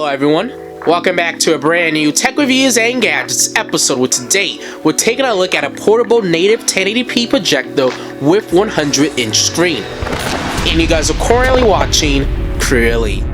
Hello everyone, welcome back to a brand new Tech Reviews and Gadgets episode where today we're taking a look at a portable native 1080p projector with 100-inch screen. And you guys are currently watching CrewElite.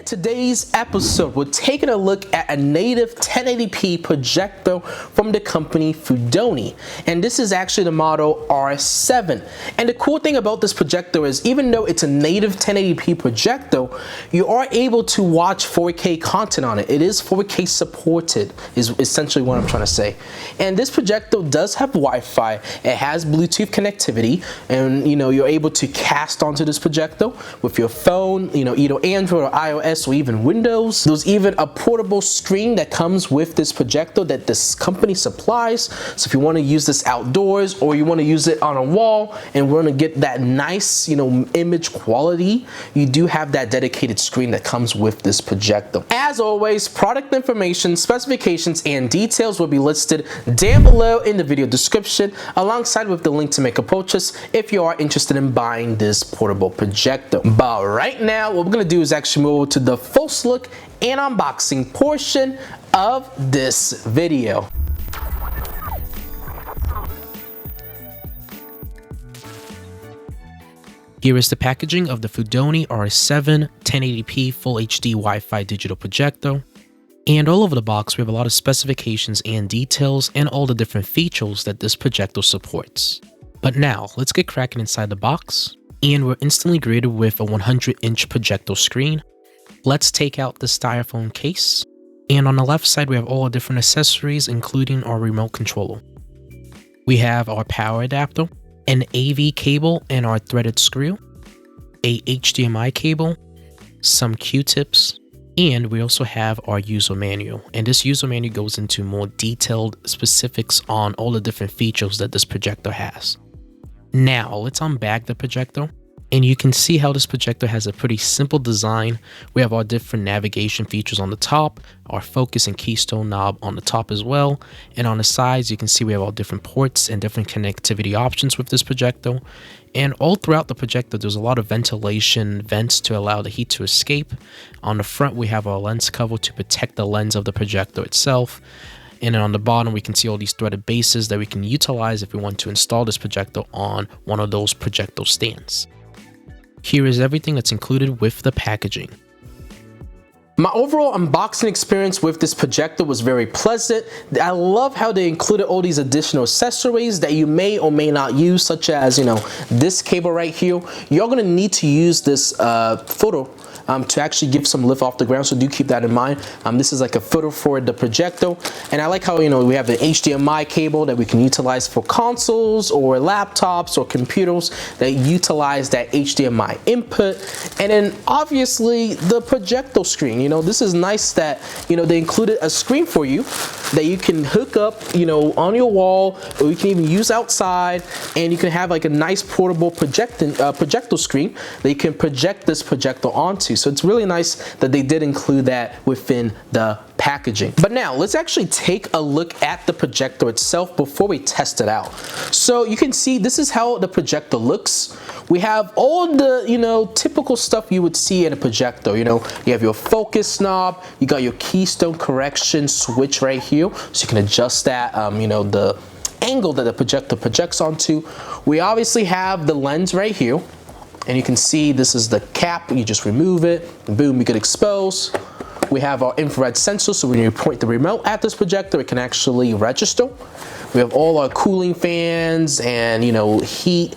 Today's episode, we're taking a look at a native 1080p projector from the company FUDONI, and this is actually the model R7. And the cool thing about this projector is, even though it's a native 1080p projector, you are able to watch 4K content on it. It is 4K supported, is essentially what I'm trying to say. And this projector does have Wi-Fi, it has Bluetooth connectivity, and you're able to cast onto this projector with your phone, either Android or iOS or even Windows. There's even a portable screen that comes with this projector that this company supplies. So if you want to use this outdoors or you want to use it on a wall and want to get that nice, image quality, you do have that dedicated screen that comes with this projector. As always, product information, specifications, and details will be listed down below in the video description, alongside with the link to make a purchase if you are interested in buying this portable projector. But right now, what we're going to do is actually move over to the first look and unboxing portion of this video. Here is the packaging of the FUDONI R7 1080p Full HD Wi-Fi digital projector. And all over the box, we have a lot of specifications and details and all the different features that this projector supports. But now, let's get cracking inside the box. And we're instantly greeted with a 100-inch projector screen. Let's take out the styrofoam case. And on the left side, we have all the different accessories, including our remote controller. We have our power adapter, an AV cable and our threaded screw, a HDMI cable, some Q-tips, and we also have our user manual. And this user manual goes into more detailed specifics on all the different features that this projector has. Now, let's unbag the projector. And you can see how this projector has a pretty simple design. We have our different navigation features on the top, our focus and keystone knob on the top as well. And on the sides, you can see we have all different ports and different connectivity options with this projector. And all throughout the projector, there's a lot of ventilation vents to allow the heat to escape. On the front, we have our lens cover to protect the lens of the projector itself. And then on the bottom, we can see all these threaded bases that we can utilize if we want to install this projector on one of those projector stands. Here is everything that's included with the packaging. My overall unboxing experience with this projector was very pleasant. I love how they included all these additional accessories that you may or may not use, such as, this cable right here. You're going to need to use this footer to actually give some lift off the ground, so do keep that in mind. This is like a footer for the projector, and I like how we have the HDMI cable that we can utilize for consoles or laptops or computers that utilize that HDMI input. And then obviously the projector screen. This is nice that they included a screen for you that you can hook up on your wall, or you can even use outside, and you can have like a nice portable projector screen that you can project this projector onto. So it's really nice that they did include that within the packaging. But now let's actually take a look at the projector itself before we test it out. So you can see this is how the projector looks. We have all the typical stuff you would see in a projector. You have your focus knob, you got your keystone correction switch right here, so you can adjust that the angle that the projector projects onto. We obviously have the lens right here, and you can see this is the cap. You just remove it, and boom, you get exposed. We have our infrared sensor, so when you point the remote at this projector, it can actually register. We have all our cooling fans and heat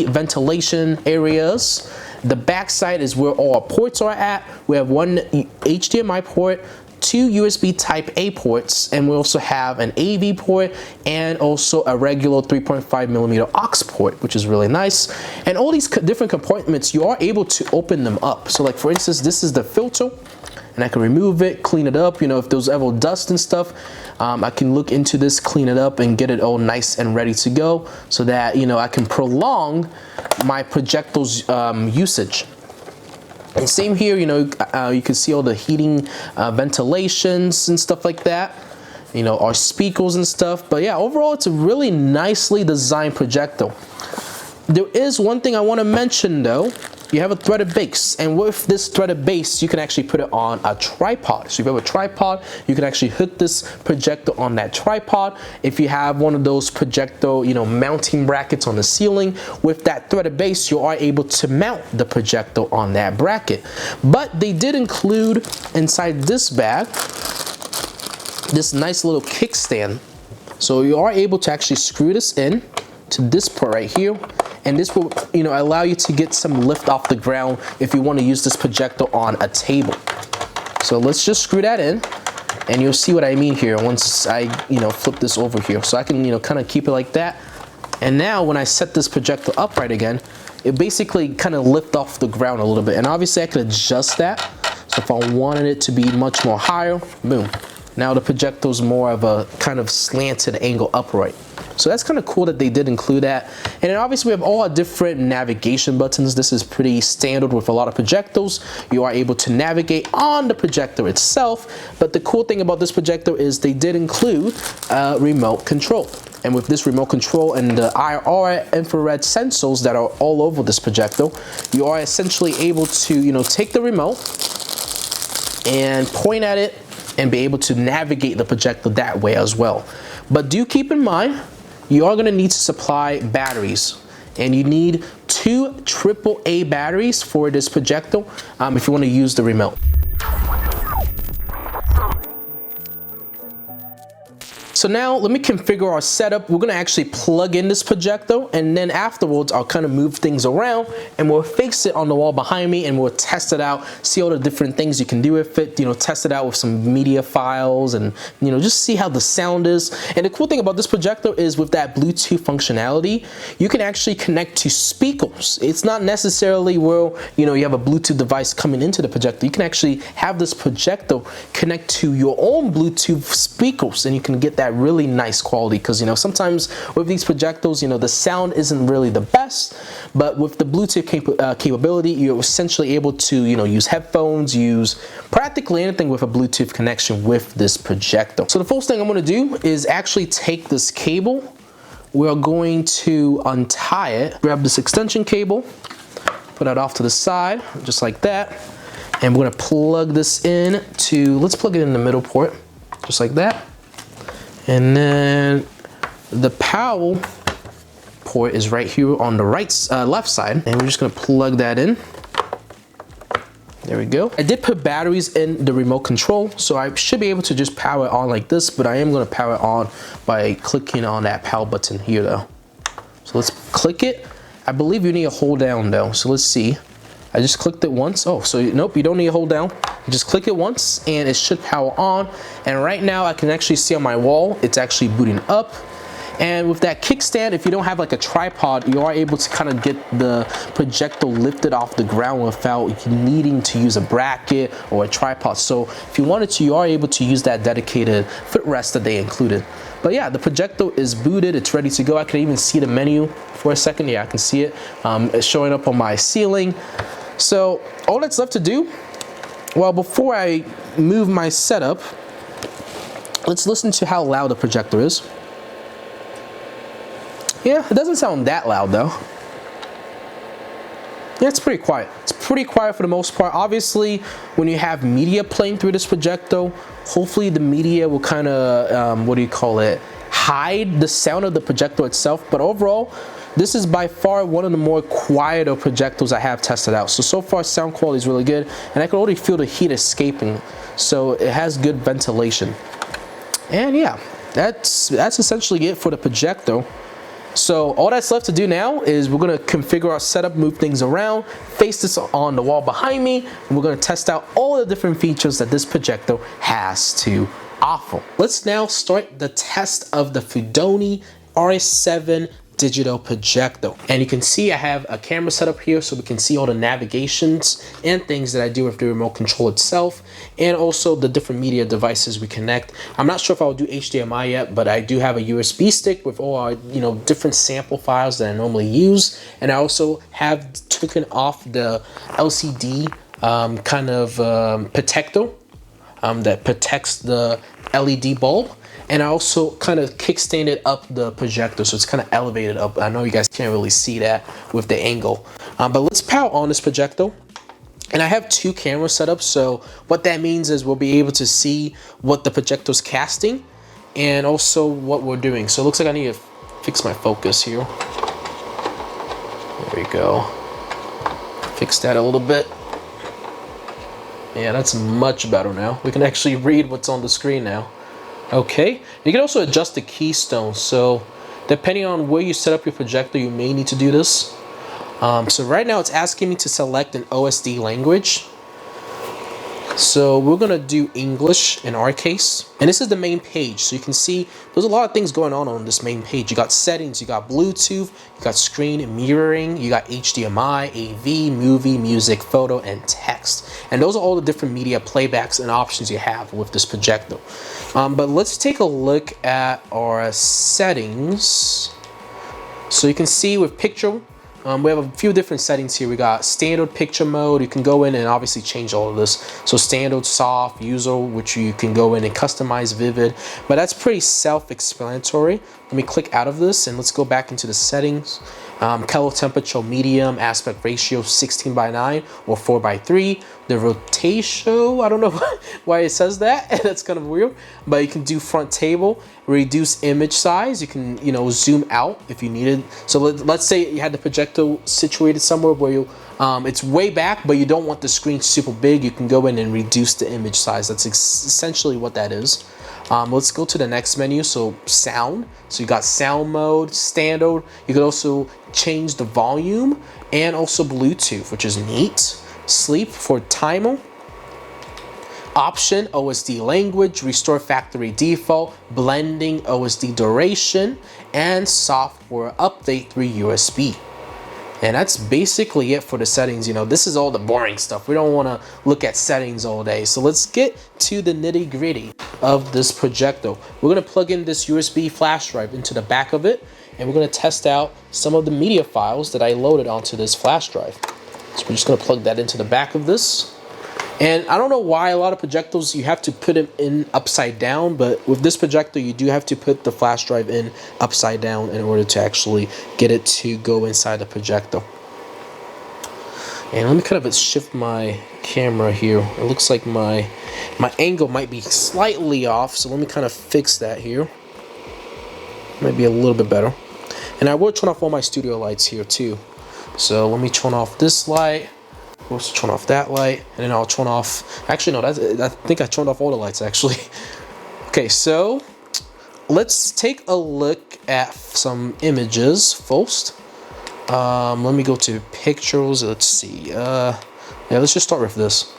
ventilation areas. The back side is where all our ports are at. We have one HDMI port, two USB type A ports, and we also have an AV port and also a regular 3.5mm aux port, which is really nice. And all these different compartments, you are able to open them up. So like for instance, this is the filter, and I can remove it, clean it up. If there's ever dust and stuff, I can look into this, clean it up, and get it all nice and ready to go, so that I can prolong my projector's usage. And same here, you know, you can see all the heating, ventilations and stuff like that. You know, our speakers and stuff. But yeah, overall, it's a really nicely designed projector. There is one thing I want to mention though. You have a threaded base, and with this threaded base, you can actually put it on a tripod. So if you have a tripod, you can actually hook this projector on that tripod. If you have one of those projector, you know, mounting brackets on the ceiling, with that threaded base, you are able to mount the projector on that bracket. But they did include inside this bag this nice little kickstand. So you are able to actually screw this in to this part right here. And this will, you know, allow you to get some lift off the ground if you want to use this projector on a table. So let's just screw that in, and you'll see what I mean here once I, you know, flip this over here. So I can, you know, kind of keep it like that. And now when I set this projector upright again, it basically kind of lift off the ground a little bit. And obviously I could adjust that. So if I wanted it to be much more higher, boom. Now the projector is more of a kind of slanted angle upright. So that's kind of cool that they did include that. And then obviously we have all our different navigation buttons. This is pretty standard with a lot of projectors. You are able to navigate on the projector itself. But the cool thing about this projector is they did include remote control. And with this remote control and the IR infrared sensors that are all over this projector, you are essentially able to, you know, take the remote and point at it and be able to navigate the projector that way as well. But do keep in mind, you are going to need to supply batteries, and you need 2 AAA batteries for this projector if you want to use the remote. So now let me configure our setup. We're gonna actually plug in this projector, and then afterwards I'll kind of move things around and we'll fix it on the wall behind me, and we'll test it out, see all the different things you can do with it, you know, test it out with some media files, and, you know, just see how the sound is. And the cool thing about this projector is with that Bluetooth functionality, you can actually connect to speakers. It's not necessarily where, you know, you have a Bluetooth device coming into the projector. You can actually have this projector connect to your own Bluetooth speakers, and you can get that really nice quality, because, you know, sometimes with these projectors, you know, the sound isn't really the best, but with the Bluetooth capability, you're essentially able to, you know, use headphones, use practically anything with a Bluetooth connection with this projector. So the first thing I'm going to do is actually take this cable. We're going to untie it, grab this extension cable, put that off to the side just like that, and we're going to plug this in to, let's plug it in the middle port just like that. And then the power port is right here on the left side, and we're just gonna plug that in. There we go. I did put batteries in the remote control, so I should be able to just power it on like this, but I am gonna power it on by clicking on that power button here though. So let's click it. I believe you need to hold down though, so let's see. I just clicked it once. Oh, so nope, you don't need to hold down. Just click it once and it should power on. And right now I can actually see on my wall, it's actually booting up. And with that kickstand, if you don't have like a tripod, you are able to kind of get the projector lifted off the ground without needing to use a bracket or a tripod. So if you wanted to, you are able to use that dedicated footrest that they included. But yeah, the projector is booted, it's ready to go. I can even see the menu for a second. Yeah, I can see it. It's showing up on my ceiling. So all that's left to do, well, before I move my setup, let's listen to how loud the projector is. Yeah, it doesn't sound that loud though. Yeah, it's pretty quiet. It's pretty quiet for the most part. Obviously, when you have media playing through this projector, hopefully the media will kind of, what do you call it, hide the sound of the projector itself. But overall, this is by far one of the more quieter projectors I have tested out. So far sound quality is really good, and I can already feel the heat escaping. So it has good ventilation. And yeah, that's essentially it for the projector. So all that's left to do now is we're gonna configure our setup, move things around, face this on the wall behind me, and we're gonna test out all the different features that this projector has to offer. Let's now start the test of the FUDONI RS7 digital projector. And you can see I have a camera set up here so we can see all the navigations and things that I do with the remote control itself, and also the different media devices we connect. I'm not sure if I'll do HDMI yet, but I do have a USB stick with all our, you know, different sample files that I normally use. And I also have taken off the LCD kind of protector that protects the LED bulb. And I also kind of kickstanded up the projector, so it's kind of elevated up. I know you guys can't really see that with the angle. But let's power on this projector. And I have 2 cameras set up, so what that means is we'll be able to see what the projector's casting and also what we're doing. So it looks like I need to fix my focus here. There we go. Fix that a little bit. Yeah, that's much better now. We can actually read what's on the screen now. Okay, you can also adjust the keystone. So depending on where you set up your projector, you may need to do this. So right now it's asking me to select an OSD language. So we're gonna do English in our case. And this is the main page. So you can see there's a lot of things going on this main page. You got settings, you got Bluetooth, you got screen and mirroring, you got HDMI, AV, movie, music, photo, and text. And those are all the different media playbacks and options you have with this projector. But let's take a look at our settings. So you can see with picture, we have a few different settings here. We got standard picture mode. You can go in and obviously change all of this. So standard, soft, user, which you can go in and customize vivid, but that's pretty self-explanatory. Let me click out of this and let's go back into the settings. Color temperature, medium, aspect ratio 16:9 or 4:3. The rotation, I don't know why it says that. That's kind of weird, but you can do front table, reduce image size. You can, you know, zoom out if you needed. So let's say you had the projector situated somewhere where you, it's way back, but you don't want the screen super big. You can go in and reduce the image size. That's essentially what that is. Let's go to the next menu. So sound. So you got sound mode, standard. You could also change the volume and also Bluetooth, which is neat. Sleep for timer. Option, OSD language, restore factory default, blending, OSD duration, and software update through USB. And that's basically it for the settings. You know, this is all the boring stuff. We don't want to look at settings all day. So let's get to the nitty gritty of this projector. We're going to plug in this USB flash drive into the back of it, and we're going to test out some of the media files that I loaded onto this flash drive. So we're just going to plug that into the back of this. And I don't know why a lot of projectors you have to put them in upside down, but with this projector you do have to put the flash drive in upside down in order to actually get it to go inside the projector. And let me kind of shift my camera here. It looks like my angle might be slightly off, so let me kind of fix that here. Might be a little bit better. And I will turn off all my studio lights here too. So let me turn off this light. Also turn off that light, and then I'll turn off, actually no, I think I turned off all the lights actually. Okay, so let's take a look at some images first. Let me go to pictures. Let's see, yeah, let's just start with this.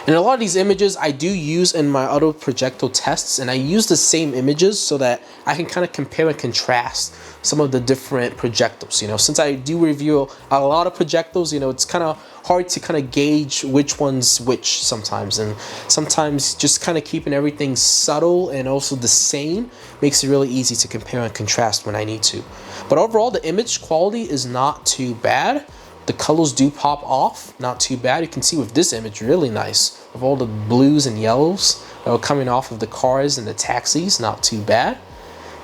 And a lot of these images I do use in my other projector tests, and I use the same images so that I can kind of compare and contrast some of the different projectors. You know, since I do review a lot of projectors, you know, it's kind of hard to kind of gauge which one's which sometimes, and sometimes just kind of keeping everything subtle and also the same makes it really easy to compare and contrast when I need to. But overall, the image quality is not too bad. The colors do pop off, not too bad. You can see with this image, really nice. With all the blues and yellows that are coming off of the cars and the taxis, not too bad.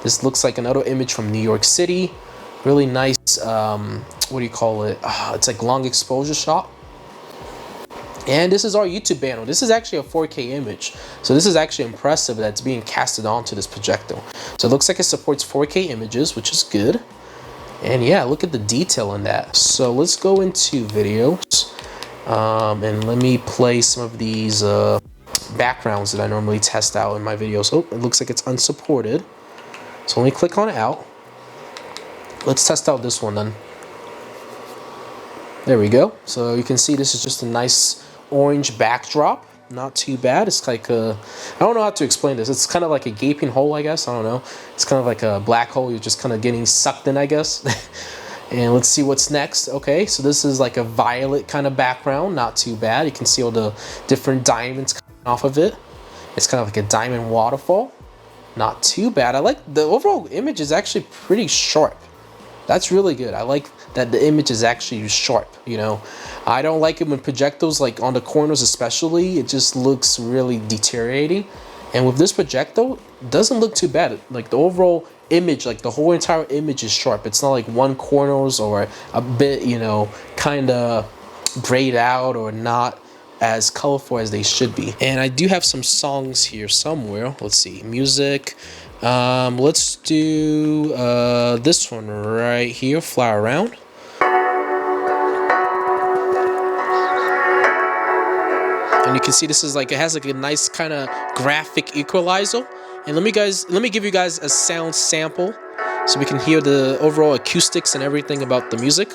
This looks like another image from New York City. Really nice, what do you call it? It's like long exposure shot. And this is our YouTube panel. This is actually a 4K image. So this is actually impressive that's being casted onto this projector. So it looks like it supports 4K images, which is good. And yeah, look at the detail in that. So let's go into videos, and let me play some of these backgrounds that I normally test out in my videos. Oh, it looks like it's unsupported. So let me click on out. Let's test out this one then. There we go. So you can see this is just a nice orange backdrop. Not too bad. It's like a, I don't know how to explain this. It's kind of like a gaping hole, I guess. I don't know. It's kind of like a black hole. You're just kind of getting sucked in, I guess. And let's see what's next. Okay, so this is like a violet kind of background. Not too bad. You can see all the different diamonds coming off of it. It's kind of like a diamond waterfall. Not too bad. I like the overall image is actually pretty sharp. That's really good. I like that the image is actually sharp, you know. I don't like it when projectors, like on the corners especially, it just looks really deteriorating. And with this projector, it doesn't look too bad. Like the overall image, like the whole entire image is sharp. It's not like one corners or a bit, you know, kind of grayed out or not as colorful as they should be. And I do have some songs here somewhere. Let's see, music. Let's do this one right here, Fly Around. And you can see this is like, it has like a nice kind of graphic equalizer. And let me give you guys a sound sample so we can hear the overall acoustics and everything about the music.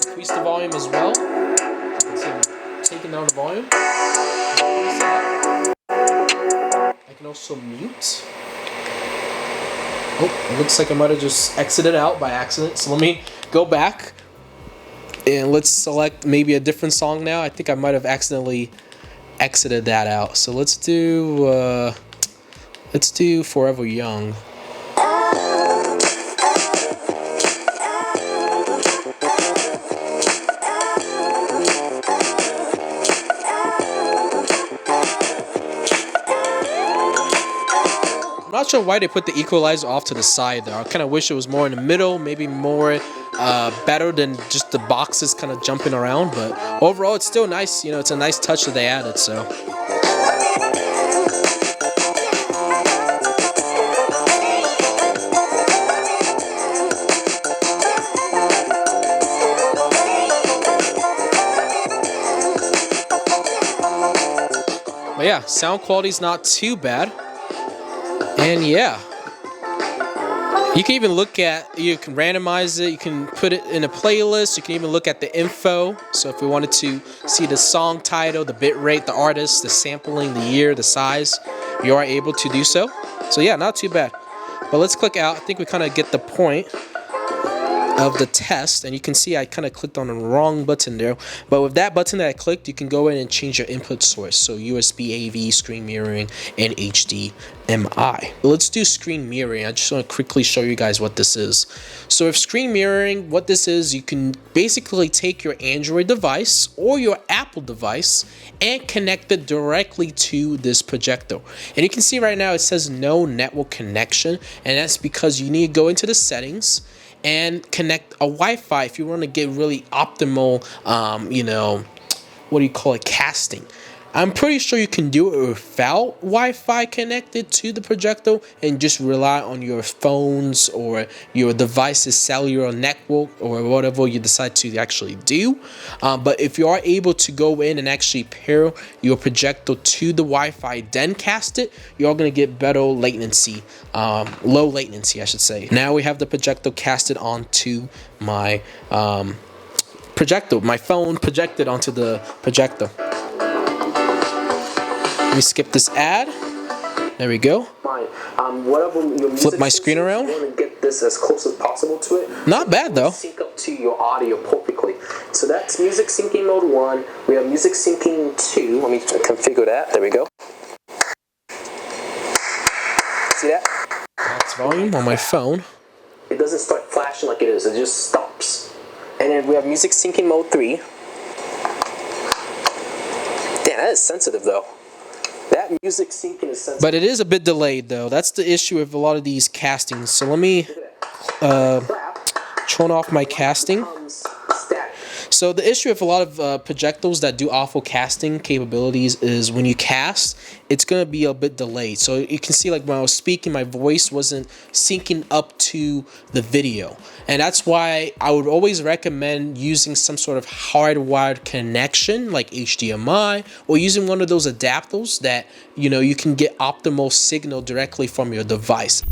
Increase the volume as well. You can see I'm taking down the volume. I can also mute. Oh, it looks like I might have just exited out by accident. So let me go back and let's select maybe a different song now. I think I might have accidentally exited that out. So let's do Forever Young. I'm not sure why they put the equalizer off to the side though. I kind of wish it was more in the middle, maybe more better than just the boxes kind of jumping around. But overall, it's still nice. You know, it's a nice touch that they added. So. But yeah, sound quality's not too bad. And yeah, you can even look at, you can randomize it, you can put it in a playlist, you can even look at the info. So if we wanted to see the song title, the bit rate, the artist, the sampling, the year, the size, you are able to do so. So yeah, not too bad. But let's click out. I think we kind of get the point of the test, and you can see I kind of clicked on the wrong button there, but with that button that I clicked, you can go in and change your input source, so USB AV, screen mirroring, and HDMI. Let's do screen mirroring. I just want to quickly show you guys what this is. So if screen mirroring, what this is, you can basically take your Android device or your Apple device and connect it directly to this projector. And you can see right now it says no network connection, and that's because you need to go into the settings and connect a Wi-Fi if you want to get really optimal, you know, what do you call it, casting. I'm pretty sure you can do it without Wi-Fi connected to the projector and just rely on your phones or your device's cellular network or whatever you decide to actually do. But if you are able to go in and actually pair your projector to the Wi-Fi, then cast it, you're going to get better latency, low latency, I should say. Now we have the projector casted onto my projector, my phone projected onto the projector. Let me skip this ad. There we go. Flip my screen around. Get this as close as possible to it. Not bad though. Sync up to your audio perfectly. So that's music syncing mode 1. We have music syncing 2. Let me configure that. There we go. See that? That's volume on my phone. It doesn't start flashing like it is. It just stops. And then we have music syncing mode 3. Damn, that is sensitive though. That music syncing is sensitive. But it is a bit delayed though. That's the issue with a lot of these castings. So let me turn off my casting. So the issue with a lot of projectors that do awful casting capabilities is when you cast, it's going to be a bit delayed. So you can see like when I was speaking, my voice wasn't syncing up to the video. And that's why I would always recommend using some sort of hardwired connection like HDMI, or using one of those adapters that, you know, you can get optimal signal directly from your device.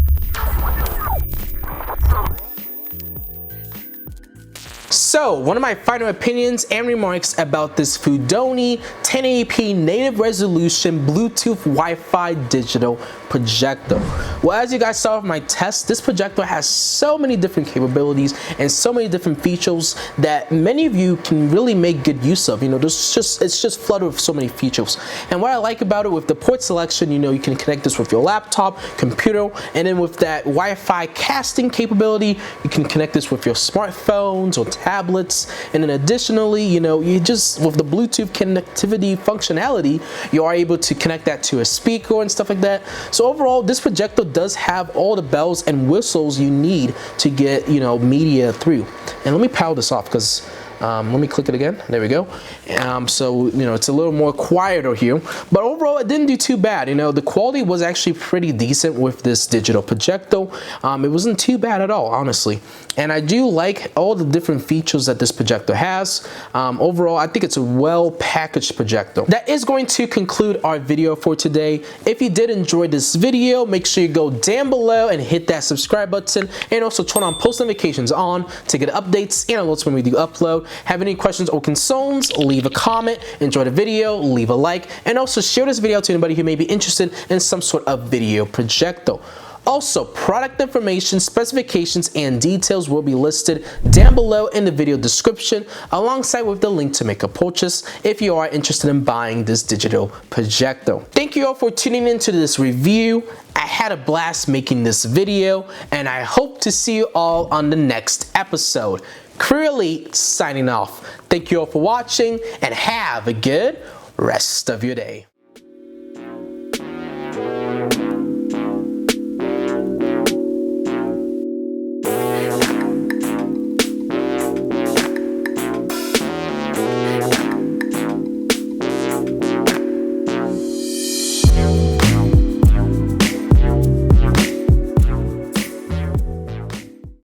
So, one of my final opinions and remarks about this FUDONI 1080p native resolution Bluetooth Wi-Fi digital projector. Well, as you guys saw from my test, this projector has so many different capabilities and so many different features that many of you can really make good use of. You know, it's just flooded with so many features. And what I like about it, with the port selection, you know, you can connect this with your laptop, computer, and then with that Wi-Fi casting capability, you can connect this with your smartphones or tablets. And then additionally, you know, you just, with the Bluetooth connectivity functionality, you are able to connect that to a speaker and stuff like that. So overall, this projector does have all the bells and whistles you need to get, you know, media through. And let me power this off, because let me click it again. There we go. So, you know, it's a little more quieter here, but overall it didn't do too bad. You know, the quality was actually pretty decent with this digital projector. It wasn't too bad at all, honestly. And I do like all the different features that this projector has. Overall, I think it's a well-packaged projector. That is going to conclude our video for today. If you did enjoy this video, make sure you go down below and hit that subscribe button, and also turn on post notifications on to get updates and alerts when we do upload. Have any questions or concerns, leave a comment. Enjoy the video, leave a like, and also share this video to anybody who may be interested in some sort of video projector. Also, product information, specifications, and details will be listed down below in the video description, alongside with the link to make a purchase if you are interested in buying this digital projector. Thank you all for tuning into this review. I had a blast making this video, and I hope to see you all on the next episode. CrewElite signing off. Thank you all for watching, and have a good rest of your day.